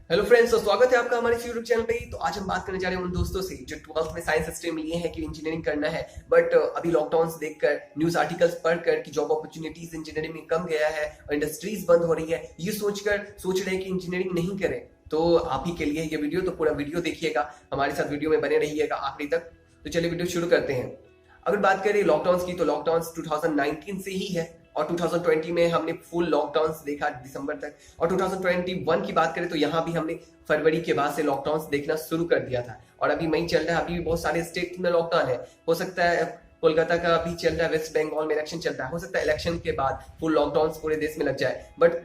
Hello friends, तो स्वागत है आपका हमारे यूट्यूब चैनल पे। तो आज हम बात करने जा रहे हैं उन दोस्तों से जो 12th में साइंस स्ट्रीम लिए हैं कि इंजीनियरिंग करना है, बट अभी लॉकडाउन देखकर, न्यूज आर्टिकल्स पढ़कर कि जॉब अपॉर्चुनिटीज इंजीनियरिंग में कम गया है और इंडस्ट्रीज बंद हो रही है, ये सोच रहे हैं कि इंजीनियरिंग नहीं करें। तो आप ही के लिए ये वीडियो, तो पूरा वीडियो देखिएगा, हमारे साथ वीडियो में बने रहिएगा आखिरी तक। तो चलिए वीडियो शुरू करते हैं। अगर बात करें लॉकडाउन की, तो लॉकडाउन 2019 से ही है और 2020 में हमने फुल लॉकडाउन देखा दिसंबर तक, और 2021 की बात करें तो यहाँ भी हमने फरवरी के बाद से लॉकडाउन देखना शुरू कर दिया था और अभी मई चल रहा है। अभी भी बहुत सारे स्टेट में लॉकडाउन है। हो सकता है कोलकाता का भी चल रहा है, वेस्ट बंगाल में इलेक्शन चल रहा है, हो सकता है इलेक्शन के बाद फुल लॉकडाउन पूरे देश में लग जाए। बट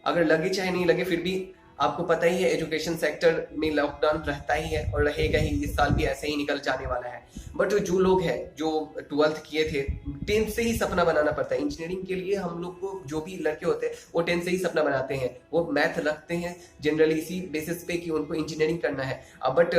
अगर लगे चाहे नहीं लगे, फिर भी आपको पता ही है एजुकेशन सेक्टर में लॉकडाउन रहता ही है और रहेगा ही। इस साल भी ऐसे ही निकल जाने वाला है। बट जो लोग हैं जो 12th किए थे, 10th से ही सपना बनाना पड़ता है इंजीनियरिंग के लिए। हम लोग को जो भी लड़के होते हैं वो 10th से ही सपना बनाते हैं, वो मैथ रखते हैं जनरली इसी बेसिस पे कि उनको इंजीनियरिंग करना है। बट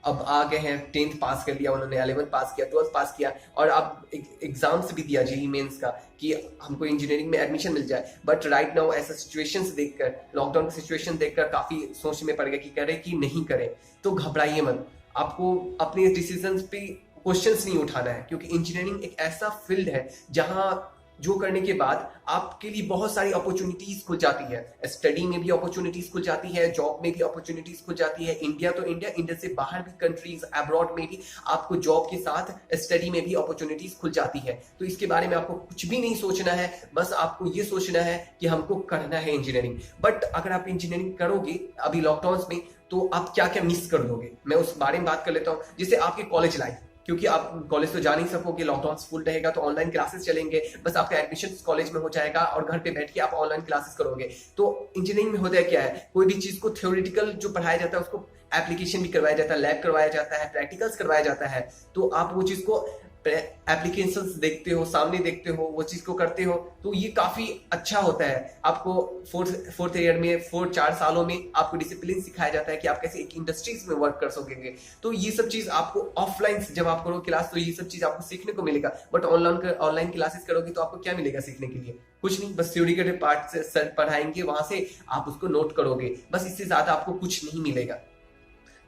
अब आ गए हैं, 10th पास कर लिया उन्होंने, 11th पास किया, 12th पास किया और अब एग्जाम्स भी दिया जेईई मेंस का कि हमको इंजीनियरिंग में एडमिशन मिल जाए। बट राइट नाउ ऐसा सिचुएशंस देखकर, लॉकडाउन की सिचुएशन देखकर काफी सोच में पड़ गया कि करें कि नहीं करें। तो घबराइए मत, आपको अपने डिसीजंस पे क्वेश्चंस नहीं उठाना है, क्योंकि इंजीनियरिंग एक ऐसा फील्ड है जहां जो करने के बाद आपके लिए बहुत सारी अपॉर्चुनिटीज खुल जाती है। स्टडी में भी अपॉर्चुनिटीज खुल जाती है, जॉब में भी अपॉर्चुनिटीज खुल जाती है। इंडिया तो इंडिया से बाहर भी कंट्रीज अब्रॉड में भी आपको जॉब के साथ स्टडी में भी अपॉर्चुनिटीज खुल जाती है। तो इसके बारे में आपको कुछ भी नहीं सोचना है, बस आपको ये सोचना है कि हमको करना है इंजीनियरिंग। बट अगर आप इंजीनियरिंग करोगे अभी लॉकडाउन में, तो आप क्या क्या मिस कर दोगे, मैं उस बारे में बात कर लेता हूँ। जैसे आपकी कॉलेज लाइफ, क्योंकि आप कॉलेज तो जा नहीं सकोगे, लॉकडाउन फुल रहेगा, तो ऑनलाइन क्लासेस चलेंगे, बस आपका एडमिशन कॉलेज में हो जाएगा और घर पे बैठ के आप ऑनलाइन क्लासेस करोगे। तो इंजीनियरिंग में होता है क्या है, कोई भी चीज को थ्योरेटिकल जो पढ़ाया जाता है उसको एप्लीकेशन भी करवाया जाता है, लैब करवाया जाता है, प्रैक्टिकल्स करवाया जाता है। तो आप वो चीज को एप्लीकेशंस देखते हो, सामने देखते हो, वो चीज को करते हो, तो ये काफी अच्छा होता है। आपको फोर्थ ईयर में 4 सालों में आपको डिसिप्लिन सिखाया जाता है कि आप कैसे एक इंडस्ट्रीज में वर्क कर सकेंगे। तो ये सब चीज आपको ऑफलाइन जब आप करो क्लास, तो ये सब चीज आपको सीखने को मिलेगा। बट ऑनलाइन क्लासेस करोगे तो आपको क्या मिलेगा सीखने के लिए? कुछ नहीं, बस थ्योरी के पार्ट से सर पढ़ाएंगे, वहां से आप उसको नोट करोगे, बस इससे ज्यादा आपको कुछ नहीं मिलेगा।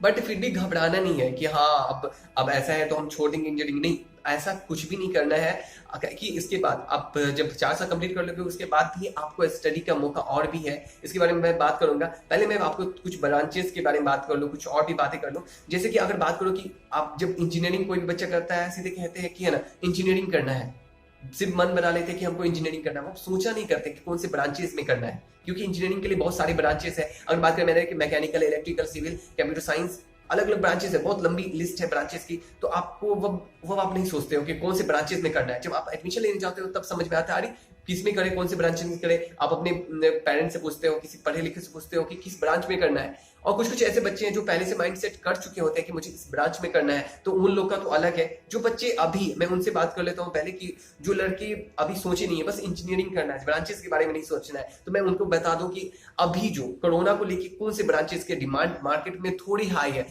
बट फिर भी घबराना नहीं है कि हाँ अब ऐसा है तो हम छोड़ देंगे इंजीनियरिंग। नहीं, ऐसा कुछ भी नहीं करना है कि इसके बाद आप जब 4 साल कंप्लीट कर लोगे उसके बाद भी आपको स्टडी का मौका और भी है। इसके बारे में मैं बात करूंगा। पहले मैं आपको कुछ ब्रांचेस के बारे में बात कर लूँ, कुछ और भी बातें कर लूँ। जैसे कि अगर बात करो कि आप जब इंजीनियरिंग कोई भी बच्चा करता है, सीधे कहते हैं कि है ना इंजीनियरिंग करना है, सिर्फ मन बना लेते हैं कि हमको इंजीनियरिंग करना है, वो सोचा नहीं करते कि कौन से ब्रांचेस में करना है, क्योंकि इंजीनियरिंग के लिए बहुत सारे ब्रांचेस है। अगर बात करें मैंने कि mechanical, electrical, civil, computer science, अलग अलग ब्रांचेस है, बहुत लंबी लिस्ट है ब्रांचेस की। तो आपको वो आप नहीं सोचते हो कि कौन से ब्रांचेस में करना है। जब आप एडमिशन लेने जाते हो तब समझ में आता है, अरे किस में करें, कौन से ब्रांच में करें। आप अपने पेरेंट्स से पूछते हो, किसी पढ़े लिखे से पूछते हो कि किस ब्रांच में करना है। और कुछ ऐसे बच्चे हैं जो पहले से माइंड सेट कर चुके होते हैं कि मुझे इस ब्रांच में करना है, तो उन लोग का तो अलग है। जो बच्चे अभी, मैं उनसे बात कर लेता हूँ पहले कि जो लड़के अभी सोचे नहीं है, बस इंजीनियरिंग करना है, ब्रांचेस के बारे में नहीं सोचना है, तो मैं उनको बता दूं कि अभी जो कोरोना को लेकर कौन से ब्रांचेस के डिमांड मार्केट में थोड़ी हाई है।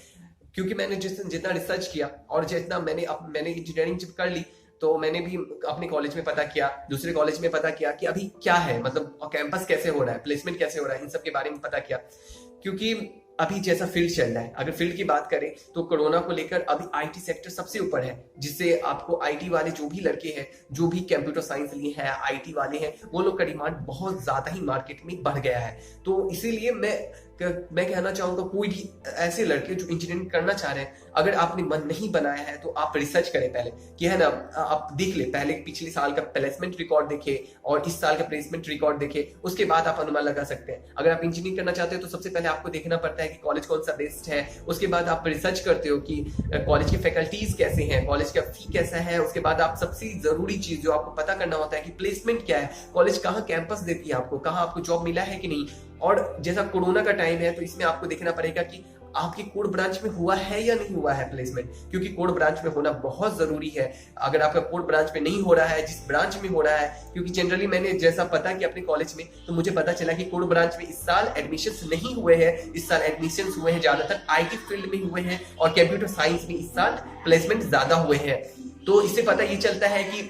क्योंकि मैंने जितना रिसर्च किया और जितना मैंने इंजीनियरिंग जब कर ली, तो मैंने भी अपने कॉलेज में पता किया, दूसरे कॉलेज में पता किया कि अभी क्या है, मतलब कैंपस कैसे हो रहा है, प्लेसमेंट कैसे हो रहा है, इन सब के बारे में पता किया। क्योंकि अभी जैसा फील्ड चल रहा है, अगर फील्ड की बात करें तो कोरोना को लेकर अभी आईटी सेक्टर सबसे ऊपर है, जिससे आपको आईटी वाले जो भी लड़के हैं, जो भी कंप्यूटर साइंस लिए हैं, आईटी वाले हैं, वो लोग का डिमांड बहुत ज्यादा ही मार्केट में बढ़ गया है। तो इसीलिए मैं कहना चाहूंगा, कोई भी ऐसे लड़के जो इंजीनियरिंग करना चाह रहे हैं, अगर आपने मन नहीं बनाया है तो आप रिसर्च करें पहले कि है ना, आप देख ले पहले पिछले साल का प्लेसमेंट रिकॉर्ड देखे और इस साल का प्लेसमेंट रिकॉर्ड देखे, उसके बाद आप अनुमान लगा सकते हैं। अगर आप इंजीनियरिंग करना चाहते हो तो सबसे पहले आपको देखना पड़ता है कि कॉलेज कौन सा बेस्ट है। उसके बाद आप रिसर्च करते हो कि कॉलेज की फैकल्टीज कैसे हैं, कॉलेज का फी कैसा है। उसके बाद आप सबसे जरूरी चीज जो आपको पता करना होता है कि प्लेसमेंट क्या है, कॉलेज कहाँ कैंपस देती है आपको, कहाँ आपको जॉब मिला है कि नहीं। और जैसा कोरोना का टाइम है तो इसमें आपको देखना पड़ेगा कि आपकी कोर ब्रांच में हुआ है या नहीं हुआ है प्लेसमेंट, क्योंकि कोर ब्रांच में होना बहुत जरूरी है। अगर आपका कोर ब्रांच में नहीं हो रहा है, जिस ब्रांच में हो रहा है, क्योंकि जनरली मैंने जैसा पता कि अपने कॉलेज में, तो मुझे पता चला कि कोर ब्रांच में इस साल एडमिशंस नहीं हुए हैं। इस साल एडमिशंस हुए हैं ज्यादातर आईटी फील्ड में हुए हैं और कंप्यूटर साइंस में इस साल प्लेसमेंट ज्यादा हुए हैं। तो इससे पता ये चलता है कि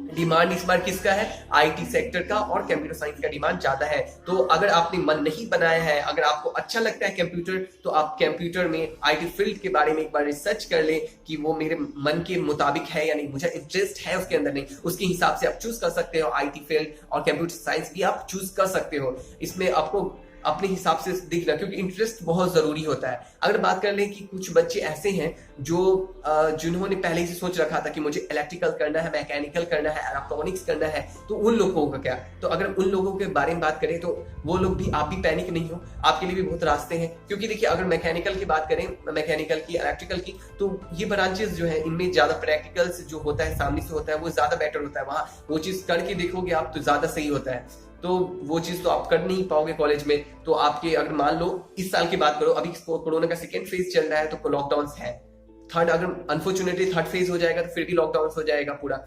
डिमांड इस बार किसका है? आईटी सेक्टर का और कंप्यूटर साइंस का डिमांड ज्यादा है। तो अगर आपने मन नहीं बनाया है, अगर आपको अच्छा लगता है कंप्यूटर, तो आप कंप्यूटर में आईटी फील्ड के बारे में एक बार रिसर्च कर लें कि वो मेरे मन के मुताबिक है या नहीं, मुझे इंटरेस्ट है उसके अंदर नहीं, उसके हिसाब से आप चूज कर सकते हो। आईटी फील्ड और कंप्यूटर साइंस भी आप चूज कर सकते हो, इसमें आपको अपने हिसाब से दिखना, क्योंकि इंटरेस्ट बहुत जरूरी होता है। अगर बात कर लें कि कुछ बच्चे ऐसे हैं जो जिन्होंने पहले ही से सोच रखा था कि मुझे इलेक्ट्रिकल करना है, मैकेनिकल करना है, इलेक्ट्रॉनिक्स करना है, तो उन लोगों का क्या? तो अगर उन लोगों के बारे में बात करें तो वो लोग भी, आप भी पैनिक नहीं हो, आपके लिए भी बहुत रास्ते हैं। क्योंकि देखिए, अगर मैकेनिकल की बात करें, मैकेनिकल की, इलेक्ट्रिकल की, तो ये ब्रांचेस जो है इनमें ज्यादा प्रैक्टिकल्स जो होता है, सामने से होता है, वो ज्यादा बेटर होता है। वहां वो चीज करके देखोगे आप तो ज्यादा सही होता है। तो वो चीज तो आप कर नहीं पाओगे कॉलेज में। तो आपके, अगर मान लो इस साल की बात करो, अभी कोरोना का सेकेंड फेज चल रहा है तो लॉकडाउन है। थर्ड, अगर अनफॉर्चुनेटली थर्ड फेज हो जाएगा तो फिर भी लॉकडाउन हो जाएगा पूरा।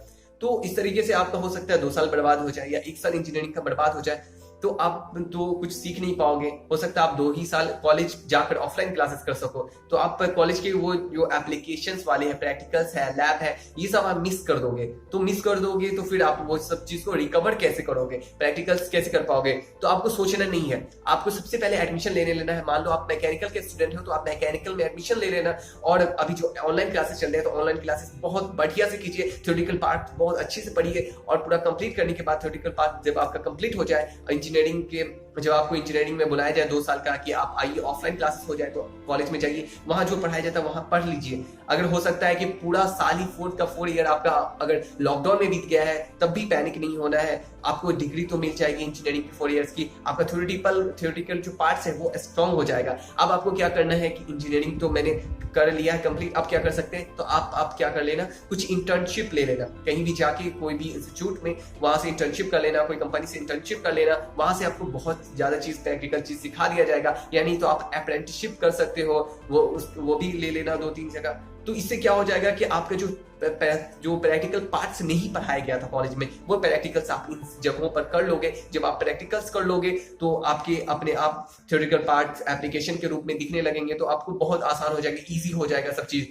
तो इस तरीके से आपका हो सकता है 2 साल बर्बाद हो जाए या 1 साल इंजीनियरिंग का बर्बाद हो जाए, तो आप तो कुछ सीख नहीं पाओगे। हो सकता है आप 2 ही साल कॉलेज जाकर ऑफलाइन क्लासेस कर सको, तो आप कॉलेज के वो जो एप्लीकेशंस वाले हैं, प्रैक्टिकल्स है, लैब है, ये सब आप मिस कर दोगे। तो मिस कर दोगे तो फिर आप वो सब चीज को रिकवर कैसे करोगे, प्रैक्टिकल्स कैसे कर पाओगे? तो आपको सोचना नहीं है, आपको सबसे पहले एडमिशन लेना है। मान लो आप मैकेनिकल के स्टूडेंट हो तो आप मैकेनिकल में एडमिशन ले लेना। और अभी जो ऑनलाइन क्लासेस चल रहे हैं तो ऑनलाइन क्लासेस बहुत बढ़िया से कीजिए, थ्योरेटिकल पार्ट बहुत अच्छे से पढ़िए, और पूरा कंप्लीट करने के बाद थ्योरेटिकल पार्ट जब आपका कंप्लीट हो जाए, इंजीनियरिंग के जब आपको इंजीनियरिंग में बुलाया जाए 2 साल का कि आप आइए ऑफलाइन क्लासेस हो जाए, तो कॉलेज में जाइए, वहां जो पढ़ाया जाता है वहां पढ़ लीजिए। अगर हो सकता है कि पूरा साल ही 4 ईयर आपका अगर लॉकडाउन में बीत गया है, तब भी पैनिक नहीं होना है। आपको डिग्री तो मिल जाएगी इंजीनियरिंग की 4 इयर्स की, आपका थ्योरेटिकल जो पार्ट्स है वो स्ट्रॉन्ग हो जाएगा। अब आपको क्या करना है कि इंजीनियरिंग तो मैंने कर लिया है कंप्लीट, अब क्या कर सकते हैं? तो आप क्या कर लेना, कुछ इंटर्नशिप ले लेना, कहीं भी जाके कोई भी इंस्टीट्यूट में वहां से इंटर्नशिप कर लेना, कोई कंपनी से इंटर्नशिप कर लेना। वहां से आपको बहुत ज्यादा चीज, प्रैक्टिकल चीज सिखा दिया जाएगा। यानी तो आप अप्रेंटिसशिप कर सकते हो, वो भी ले लेना 2-3 जगह। तो इससे क्या हो जाएगा कि आपका जो प्रैक्टिकल पार्ट्स नहीं पढ़ाया गया था कॉलेज में, वो प्रैक्टिकल्स आप इन जगहों पर कर लोगे। जब आप प्रैक्टिकल्स कर लोगे तो आपके अपने आप थ्योरेटिकल पार्ट्स एप्लीकेशन के रूप में दिखने लगेंगे, तो आपको बहुत आसान हो जाएगा, इजी हो जाएगा सब चीज।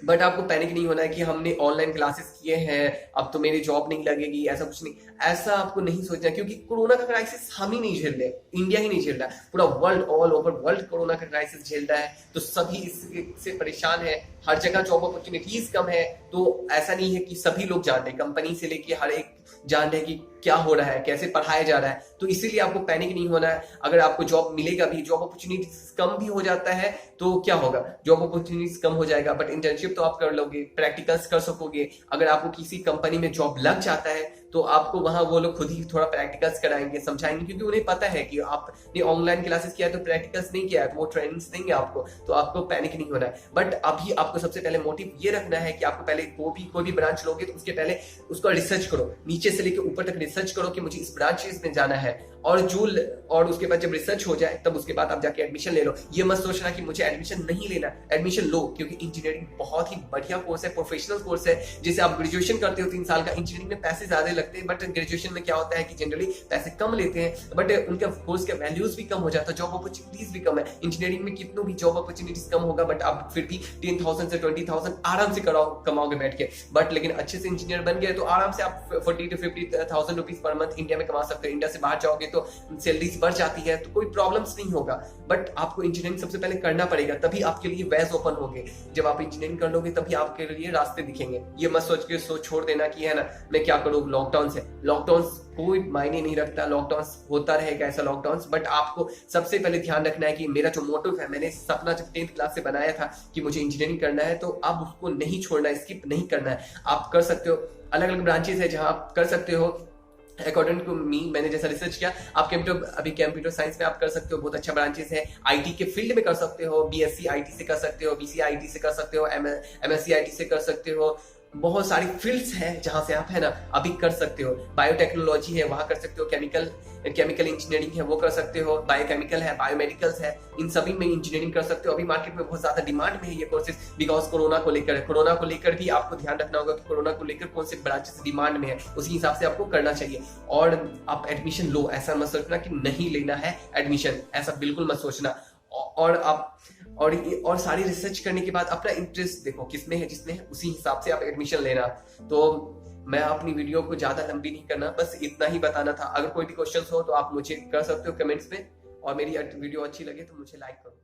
बट आपको पैनिक नहीं होना है कि हमने ऑनलाइन क्लासेस किए हैं, अब तो मेरी जॉब नहीं लगेगी, ऐसा कुछ नहीं। ऐसा आपको नहीं सोचना, क्योंकि कोरोना का क्राइसिस हम ही नहीं झेल रहे, इंडिया ही नहीं झेल रहा, पूरा world, all over world corona का क्राइसिस झेल रहा है। तो सभी इससे परेशान है, हर जगह जॉब अपॉर्चुनिटीज कम है। तो ऐसा नहीं है कि सभी लोग जान रहे, कंपनी से लेके हर एक जान रहे कि क्या हो रहा है, कैसे पढ़ाया जा रहा है। तो इसीलिए आपको पैनिक नहीं होना है। अगर आपको जॉब मिलेगा भी, जॉब अपॉर्चुनिटीज कम भी हो जाता है तो क्या होगा, जॉब अपॉर्चुनिटीज कम हो जाएगा, बट इंटर्नशिप तो आप कर लोगे, प्रैक्टिकल्स कर सकोगे। अगर आपको किसी कंपनी में जॉब लग जाता है तो आपको वहां वो लोग खुद ही थोड़ा प्रैक्टिकल्स कराएंगे, समझाएंगे, क्योंकि उन्हें पता है कि आपने ऑनलाइन क्लासेस किया है तो प्रैक्टिकल्स नहीं किया है, तो वो ट्रेनिंग्स देंगे आपको। तो आपको पैनिक नहीं होना है। बट अभी आपको सबसे पहले मोटिव ये रखना है कि आपको पहले कोई भी ब्रांच लोगे तो उसके पहले उसका रिसर्च करो, नीचे से लेकर ऊपर तक रिसर्च करो कि मुझे इस ब्रांचेस में जाना है। और उसके बाद जब रिसर्च हो जाए तब उसके बाद आप जाके एडमिशन ले लो। ये मत सोचना कि मुझे एडमिशन नहीं लेना, एडमिशन लो, क्योंकि इंजीनियरिंग बहुत ही बढ़िया कोर्स है, प्रोफेशनल कोर्स है। जैसे आप ग्रेजुएशन करते हो 3 साल का, इंजीनियरिंग में पैसे ज्यादा लगते हैं, बट ग्रेजुएशन में क्या होता है कि जनरली पैसे कम लेते हैं, बट उनका कोर्स का वैल्यूज भी कम हो जाता है, जॉब अपॉर्चुनिटीज भी कम है। इंजीनियरिंग में कितनों भी जॉब अपॉर्चुनिटीज कम होगा, बट आप फिर भी 10,000 से 20,000 आराम से कमाओगे बैठ के। बट लेकिन अच्छे से इंजीनियर बन गए तो आराम से आप 40 to 50,000 rupees per month India में कमा सकते हो। इंडिया से बाहर जाओगे तो सैलरी बढ़ जाती है, तो कोई प्रॉब्लम्स नहीं होगा। बट आपको इंजीनियरिंग सबसे पहले करना पड़ेगा, तभी आपके लिए वेज ओपन होंगे। जब आप इंजीनियरिंग कर लोगे तभी आपके लिए रास्ते दिखेंगे। ये मत सोच के छोड़ देना कि है ना मैं क्या करूँ लॉकडाउन से। लॉकडाउन कोई मायने नहीं रखता, लॉकडाउन होता रहेगा ऐसा लॉकडाउन। बट आपको सबसे पहले ध्यान रखना है कि मेरा जो मोटिव है, मैंने सपना जब 10th क्लास से बनाया था कि मुझे इंजीनियरिंग करना है, तो अब उसको नहीं छोड़ना, स्किप नहीं करना है। आप कर सकते हो, अलग अलग ब्रांचेस है जहां आप कर सकते हो। अकॉर्डिंग टू मी, मैंने जैसा रिसर्च किया, आप कंप्यूटर साइंस में आप कर सकते हो, बहुत अच्छा ब्रांचेस है। आईटी के फील्ड में कर सकते हो, बीएससी आईटी से कर सकते हो, बीसी आईटी से कर सकते हो, एमएससी आईटी से कर सकते हो। बहुत सारी फील्ड्स हैं जहां से आप है ना अभी कर सकते हो। बायोटेक्नोलॉजी है, वहां कर सकते हो। केमिकल इंजीनियरिंग है, वो कर सकते हो। बायोकेमिकल है, बायोमेडिकल्स है, इन सभी में इंजीनियरिंग कर सकते हो। अभी मार्केट में बहुत ज्यादा डिमांड में है ये कोर्सेज, बिकॉज कोरोना को लेकर है। कोरोना को लेकर भी आपको ध्यान रखना होगा कि कोरोना को लेकर कौन से ब्रांचेस डिमांड में है, उसी हिसाब से आपको करना चाहिए। और आप एडमिशन लो, ऐसा मत सोचना कि नहीं लेना है एडमिशन, ऐसा बिल्कुल मत सोचना। और आप और सारी रिसर्च करने के बाद अपना इंटरेस्ट देखो किसमें है, जिसमें है उसी हिसाब से आप एडमिशन लेना। तो मैं अपनी वीडियो को ज्यादा लंबी नहीं करना, बस इतना ही बताना था। अगर कोई भी क्वेश्चन हो तो आप मुझे कर सकते हो कमेंट्स पे, और मेरी वीडियो अच्छी लगे तो मुझे लाइक करो।